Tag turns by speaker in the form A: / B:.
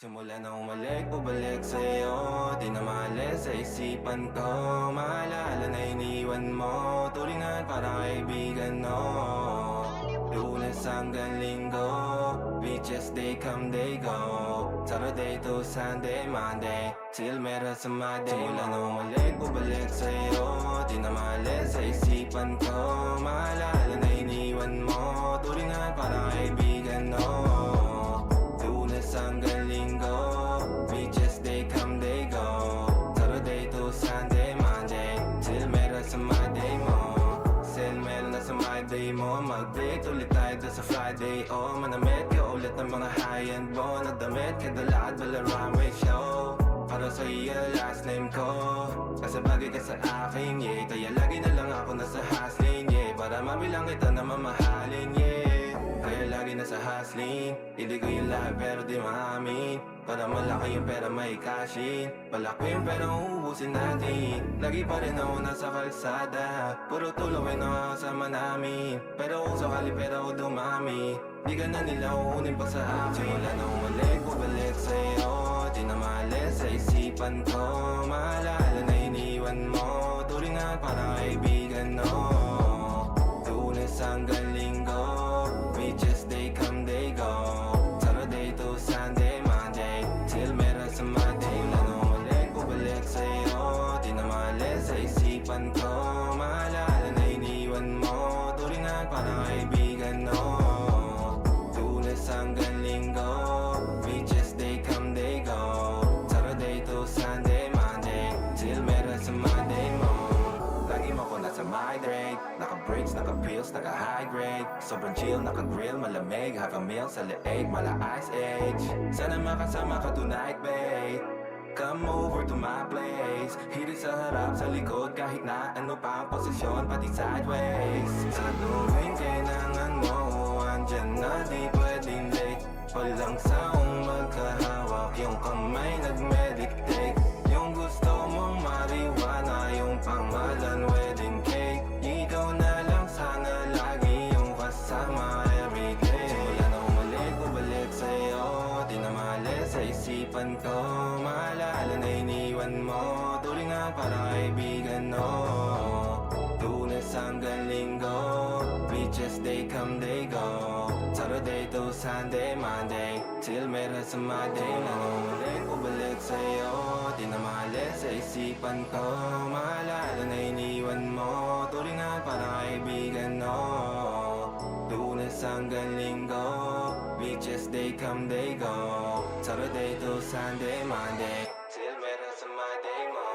A: Simula na umalik, bumalik sa'yo. Di na maalis sa isipan ko. Maalala na iniwan mo. Turingan parang kaibigan, no. Lunes hanggang Linggo, beaches they come, they go. Saturday to Sunday, Monday, till meron sa Monday. Simula na umalik, bumalik sa'yo. Di na maalis sa isipan ko. Maalala na iniwan mo. Turingan parang kaibigan, no. Lunes hanggang Linggo, beaches they come, they go. Saturday to Sunday, Monday, till meron sa Monday mo. Sale meron na sa Monday mo. Mag-date ulit tayo doon sa Friday. Oh, manamit ka ulit ng mga high-end mo. Nagdamit ka dala at wala runway show. Para sa iyo last name ko, kasi bagay ka sa akin, yeah. Kaya lagi na lang ako nasa hustling, yeah. Para mabilang kita na mamahalin, yeah. Kaya lagi nasa hustling, hindi ko yung lahat pero di maamin. Para malaki yung pera may cashin, palaki yung pera uubusin natin. Lagi pa rin ako nasa kalsada, puro tulawin ang kasama namin. Pero kung sakali pera ko dumami, di ka na nila uunin pa sa akin. Simula na umalik, bumalik sa'yo. Di na maalis sa isipan ko. Maalala na iniwan mo. Turingan parang kaibigan, no. Lunes hanggang Linggo, beaches they come, they go. Saturday to Sunday, Monday, till meron sa Monday. Simula na umalik, bumalik sa'yo. Di na maalis sa isipan ko. Maalala na iniwan mo. Turingan parang kaibigan, no. Lunes hanggang Linggo, beaches they come, they go. Saturday to Sunday, Monday, till meron sa Monday mo. Lagi mo ko nasa migrate, naka-breaks, naka-pills, naka-high grade. Sobrang chill, naka-grill, malamig, have a meal sa leeg, mala ice age. Sana makasama ka tonight, babe. Come over to my place. Hirit sa harap, sa likod, kahit na ano pa ang posisyon, pati sideways. Sa tuwing kailangan mo, andyan na, di pwedeng late. Walang saong magkahawak, yung kamay nag-meditate. Yung gusto mong mariwana, yung pangalan wedding cake. Ikaw na lang sana lagi yung kasama everyday. Simula na umalik, bumalik sa'yo. Di na maalis sa isipan ko. Maalala na iniwan mo. Turingan parang kaibigan, no. Lunes hanggang Linggo, beaches they come, they go. Saturday to Sunday, Monday, till meron sa Monday. Umalik, bumalik sa'yo. Di na maalis sa isipan ko. Maalala na iniwan mo. Turingan parang kaibigan, no. Lunes hanggang Linggo, beaches they come, they go. Saturday to Sunday, Monday, till meron sa Monday mo.